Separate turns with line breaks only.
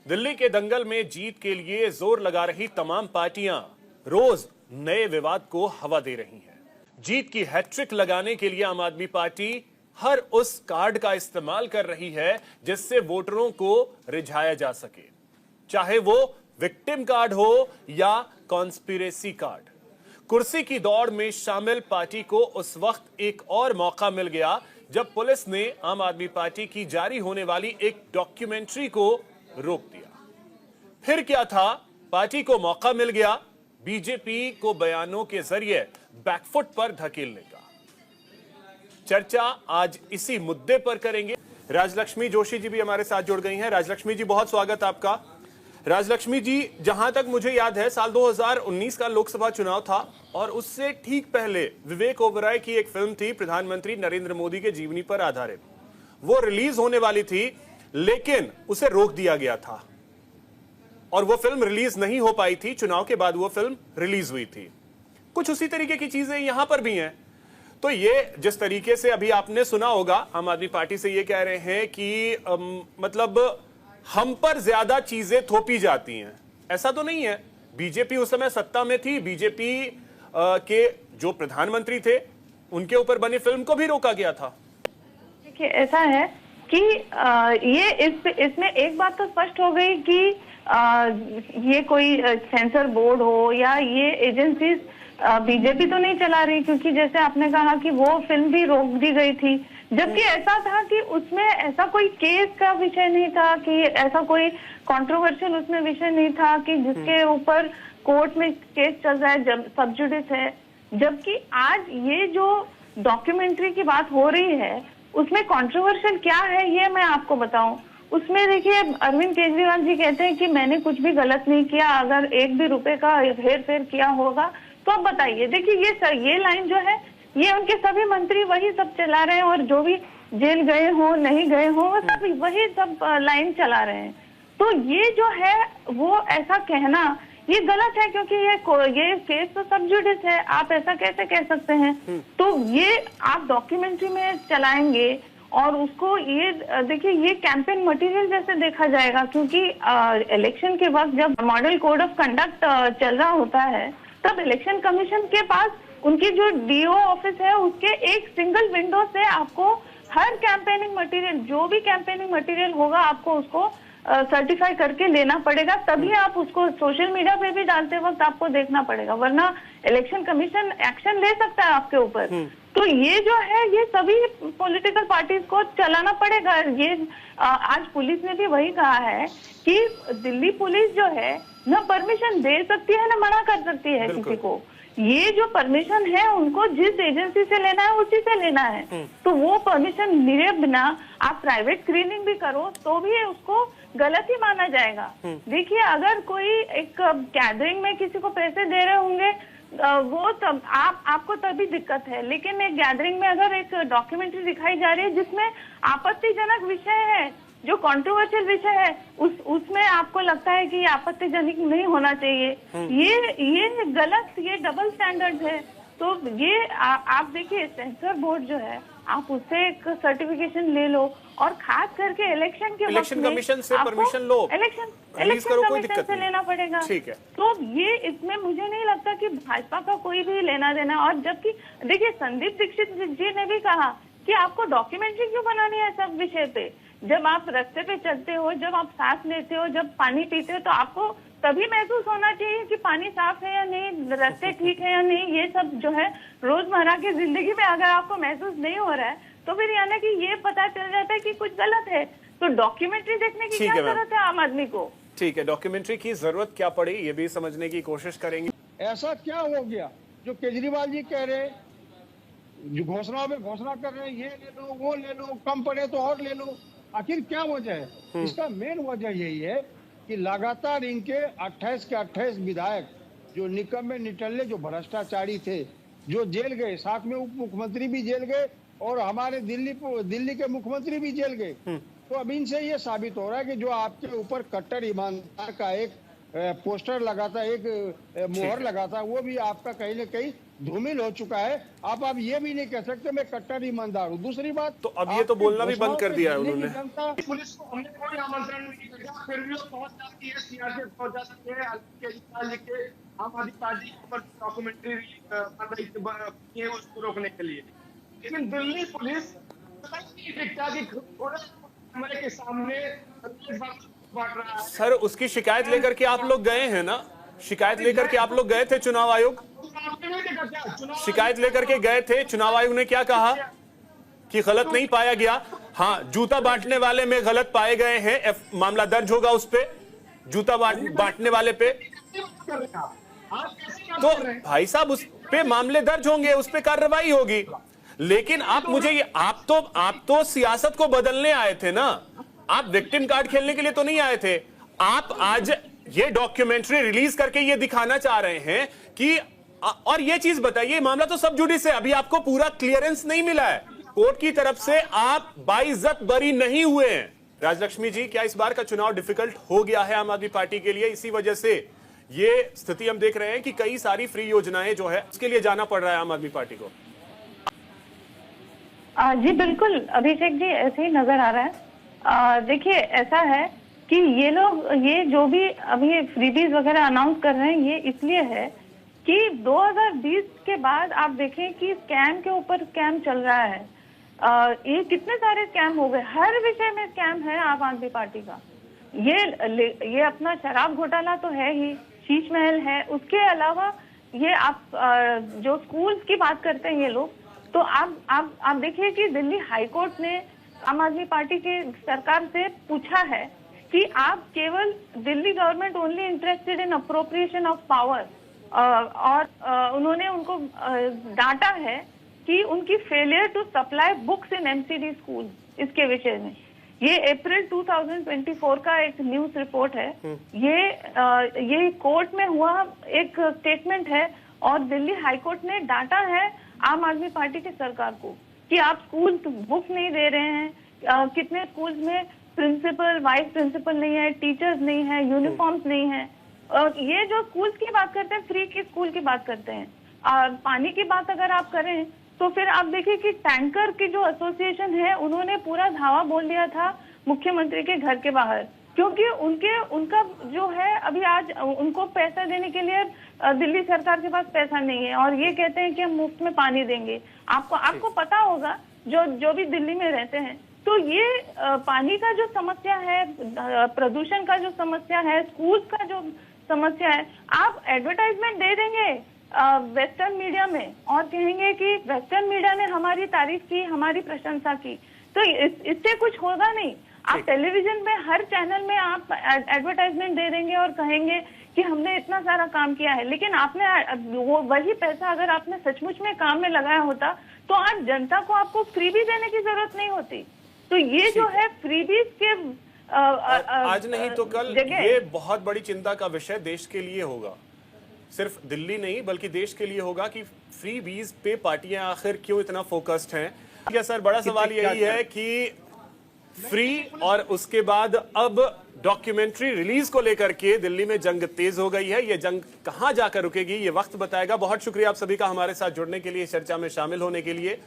दिल्ली के दंगल में जीत के लिए जोर लगा रही तमाम पार्टियां रोज नए विवाद को हवा दे रही हैं। जीत की हैट्रिक लगाने के लिए आम आदमी पार्टी हर उस कार्ड का इस्तेमाल कर रही है जिससे वोटरों को रिझाया जा सके, चाहे वो विक्टिम कार्ड हो या कॉन्स्पिरेसी कार्ड। कुर्सी की दौड़ में शामिल पार्टी को उस वक्त एक और मौका मिल गया जब पुलिस ने आम आदमी पार्टी की जारी होने वाली एक डॉक्यूमेंट्री को रोक दिया। फिर क्या था, पार्टी को मौका मिल गया बीजेपी को बयानों के जरिए बैकफुट पर धकेलने का। चर्चा आज इसी मुद्दे पर करेंगे। राजलक्ष्मी जोशी जी भी हमारे साथ जुड़ गई हैं। राजलक्ष्मी जी, बहुत स्वागत आपका। राजलक्ष्मी जी, जहां तक मुझे याद है साल 2019 का लोकसभा चुनाव था और उससे ठीक पहले विवेक ओबराय की एक फिल्म थी प्रधानमंत्री नरेंद्र मोदी के जीवनी पर आधारित। वो रिलीज होने वाली थी लेकिन उसे रोक दिया गया था और वो फिल्म रिलीज नहीं हो पाई थी। चुनाव के बाद वो फिल्म रिलीज हुई थी। कुछ उसी तरीके की चीजें यहां पर भी हैं। तो ये जिस तरीके से अभी आपने सुना होगा, आम आदमी पार्टी से ये कह रहे हैं कि मतलब हम पर ज्यादा चीजें थोपी जाती हैं। ऐसा तो नहीं है। बीजेपी उस समय सत्ता में थी, बीजेपी के जो प्रधानमंत्री थे उनके ऊपर बनी फिल्म को भी रोका गया था।
देखिए, ऐसा है कि ये इसमें एक बात तो स्पष्ट हो गई कि ये कोई सेंसर बोर्ड हो या ये एजेंसीज बीजेपी तो नहीं चला रही, क्योंकि जैसे आपने कहा कि वो फिल्म भी रोक दी गई थी, जबकि ऐसा था कि उसमें ऐसा कोई केस का विषय नहीं था, कि ऐसा कोई कंट्रोवर्शियल उसमें विषय नहीं था कि जिसके ऊपर कोर्ट में केस चल रहा है, जब सब जुडिस है। जबकि आज ये जो डॉक्यूमेंट्री की बात हो रही है उसमें कंट्रोवर्शियल क्या है ये मैं आपको बताऊं। उसमें देखिए, अरविंद केजरीवाल जी कहते हैं कि मैंने कुछ भी गलत नहीं किया, अगर एक भी रुपए का हेर फेर किया होगा तो अब बताइए। देखिए, ये लाइन जो है ये उनके सभी मंत्री वही सब चला रहे हैं और जो भी जेल गए हो नहीं गए हो वो सब वही सब लाइन चला रहे हैं। तो ये जो है वो ऐसा कहना ये गलत है, क्योंकि ये केस तो सब जुडिस है। आप ऐसा कैसे कह सकते हैं? तो ये आप डॉक्यूमेंट्री में चलाएंगे और उसको ये देखिए, ये कैंपेन मटेरियल जैसे देखा जाएगा, क्योंकि इलेक्शन के वक्त जब मॉडल कोड ऑफ कंडक्ट चल रहा होता है तब इलेक्शन कमीशन के पास उनकी जो डीओ ऑफिस है उसके एक सिंगल विंडो से आपको हर कैंपेनिंग मटेरियल, जो भी कैंपेनिंग मटेरियल होगा, आपको उसको सर्टिफाई करके लेना पड़ेगा, तभी आप उसको सोशल मीडिया पे भी डालते वक्त आपको देखना पड़ेगा, वरना इलेक्शन कमीशन एक्शन ले सकता है आपके ऊपर। तो ये जो है ये सभी पॉलिटिकल पार्टीज को चलाना पड़ेगा। ये आज पुलिस ने भी वही कहा है कि दिल्ली पुलिस जो है न परमिशन दे सकती है न मना कर सकती है किसी को। ये जो परमिशन है उनको जिस एजेंसी से लेना है उसी से लेना है। तो वो परमिशन लिए बिना आप प्राइवेट स्क्रीनिंग भी करो तो भी उसको गलत ही माना जाएगा। देखिए, अगर कोई एक गैदरिंग में किसी को पैसे दे रहे होंगे वो तब आपको तभी दिक्कत है, लेकिन एक गैदरिंग में अगर एक डॉक्यूमेंट्री दिखाई जा रही है जिसमें आपत्तिजनक विषय है, जो कंट्रोवर्शियल विषय है, उसमें आपको लगता है कि आपत्तिजनक नहीं होना चाहिए, ये गलत, ये डबल स्टैंडर्ड है। तो ये आप देखिए, सेंसर बोर्ड जो है आप उससे एक सर्टिफिकेशन ले लो और खास करके इलेक्शन के
इलेक्शन कमीशन से परमिशन लो,
इलेक्शन कमीशन से लेना पड़ेगा।
ठीक है।
तो ये इसमें मुझे नहीं लगता कि भाजपा का कोई भी लेना देना। और जबकि देखिए, संदीप दीक्षित जी ने भी कहा कि आपको डॉक्यूमेंट्री क्यों बनानी है सब विषय पे। जब आप रास्ते पे चलते हो, जब आप सांस लेते हो, जब पानी पीते हो, तो आपको तभी महसूस होना चाहिए कि पानी साफ है या नहीं, रास्ते ठीक है या नहीं। ये सब जो है रोजमर्रा की जिंदगी में अगर आपको महसूस नहीं हो रहा है तो फिर यानी कि ये पता चल जाता है कि कुछ गलत है। तो डॉक्यूमेंट्री देखने की क्या जरूरत है आम आदमी को? ठीक है,
डॉक्यूमेंट्री की जरूरत क्या पड़ी ये भी समझने की कोशिश करेंगे।
ऐसा क्या हो गया जो केजरीवाल जी कह रहे, जो घोषणाओं में घोषणा कर रहे हैं, ये ले लो वो ले लो, कम पड़े तो और ले लो, आखिर क्या वजह है? इसका मेन वजह यही है कि लगातार इनके 28 के 28 विधायक जो निकम्मे निटल्ले, जो भ्रष्टाचारी थे, जो जेल गए, साथ में उप मुख्यमंत्री भी जेल गए और हमारे दिल्ली के मुख्यमंत्री भी जेल गए। तो अब इनसे ये साबित हो रहा है कि जो आपके ऊपर कट्टर ईमानदार का एक पोस्टर लगा था, एक मोहर लगा था, वो भी आपका कहीं ना कहीं धूमिल हो चुका है। आप ये भी नहीं कह सकते मैं कट्टर ईमानदार हूँ। दूसरी बात,
तो अब ये तो बोलना भी बंद कर दिया है उन्होंने।
पुलिस को हमने कोई आमंत्रण नहीं किया, फिर भी वो पहुंच जाती है, सियासत पहुंच जाती है। केजरीवाल जी के आम आदमी पार्टी पर डॉक्यूमेंट्री बन रही थी उसको रोकने के लिए, लेकिन दिल्ली पुलिस कैमरे के सामने बांट रहा है।
सर, उसकी शिकायत लेकर के आप लोग गए हैं ना? शिकायत लेकर के आप लोग गए थे चुनाव आयोग? शिकायत लेकर के गए थे, चुनाव आयोग ने क्या कहा कि गलत नहीं पाया गया? हाँ, जूता बांटने वाले में गलत पाए गए हैं, मामला दर्ज होगा उस पे, जूता बांटने वाले पे। तो भाई साहब, उस पे मामले दर्ज होंगे, उस पे कार्रवाई होगी। लेकिन आप मुझे ये, आप तो सियासत को बदलने आए थे ना, आप विक्टिम कार्ड खेलने के लिए तो नहीं आए थे। आप आज ये डॉक्यूमेंट्री रिलीज करके ये दिखाना चाह रहे हैं कि, और ये चीज बताइए, मामला तो सब जुडिस है, अभी आपको पूरा क्लियरेंस नहीं मिला है कोर्ट की तरफ से, आप बाइज्जत बरी नहीं हुए हैं। राजलक्ष्मी जी, क्या इस बार का चुनाव डिफिकल्ट हो गया है आम आदमी पार्टी के लिए? इसी वजह से ये स्थिति हम देख रहे हैं कि कई सारी फ्री योजनाएं जो है उसके लिए जाना पड़ रहा है आम आदमी पार्टी को।
जी बिल्कुल अभिषेक जी, ऐसे ही नजर आ रहा है। देखिए, ऐसा है कि ये लोग, ये जो भी अभी फ्रीबीज वगैरह अनाउंस कर रहे हैं, ये इसलिए है कि 2020 के बाद आप देखें कि स्कैम के ऊपर स्कैम चल रहा है। ये कितने सारे स्कैम हो गए, हर विषय में स्कैम है आम आदमी पार्टी का। ये अपना शराब घोटाला तो है ही, शीश महल है, उसके अलावा ये आप जो स्कूल्स की बात करते हैं ये लोग, तो आप देखिए कि दिल्ली हाई कोर्ट ने आम आदमी पार्टी के सरकार से पूछा है कि आप केवल, Delhi government only interested in appropriation of power, और उन्होंने उनको डांटा है कि उनकी failure to supply books in MCD school, इसके विषय में। ये अप्रैल 2024 का एक न्यूज रिपोर्ट है। ये कोर्ट में हुआ एक स्टेटमेंट है, और दिल्ली हाई कोर्ट ने डांटा है आम आदमी पार्टी की सरकार को कि आप स्कूल बुक नहीं दे रहे हैं, कितने स्कूल्स में प्रिंसिपल, वाइस प्रिंसिपल नहीं है, टीचर्स नहीं है, यूनिफॉर्म्स नहीं है। और ये जो स्कूल्स की बात करते हैं, फ्री की स्कूल की बात करते हैं, पानी की बात अगर आप करें तो फिर आप देखिए कि टैंकर की जो एसोसिएशन है, उन्होंने पूरा धावा बोल दिया था मुख्यमंत्री के घर के बाहर, क्योंकि उनका जो है, अभी आज उनको पैसा देने के लिए दिल्ली सरकार के पास पैसा नहीं है, और ये कहते हैं कि हम मुफ्त में पानी देंगे। आपको पता होगा, जो भी दिल्ली में रहते हैं, तो ये पानी का जो समस्या है, प्रदूषण का जो समस्या है, स्कूल का जो समस्या है, आप एडवर्टाइजमेंट दे देंगे वेस्टर्न मीडिया में और कहेंगे कि वेस्टर्न मीडिया ने हमारी तारीफ की, हमारी प्रशंसा की, तो इससे कुछ होगा नहीं। आप टेलीविजन में हर चैनल में आप एडवर्टाइजमेंट दे देंगे और कहेंगे कि हमने इतना सारा काम किया है, लेकिन आपने वही पैसा अगर आपने सचमुच में काम में लगाया होता तो आज जनता को आपको फ्रीबी देने की जरूरत नहीं होती। तो ये जो है फ्रीबीज के
आज नहीं तो कल ये बहुत बड़ी चिंता का विषय देश के लिए होगा, सिर्फ दिल्ली नहीं बल्कि देश के लिए होगा कि फ्री बीज पे पार्टियां आखिर क्यों इतना फोकस्ड हैं। क्या सर, बड़ा सवाल यही है कि फ्री और उसके बाद अब डॉक्यूमेंट्री रिलीज को लेकर के दिल्ली में जंग तेज हो गई है। ये जंग कहां जाकर रुकेगी ये वक्त बताएगा। बहुत शुक्रिया आप सभी का हमारे साथ जुड़ने के लिए, चर्चा में शामिल होने के लिए।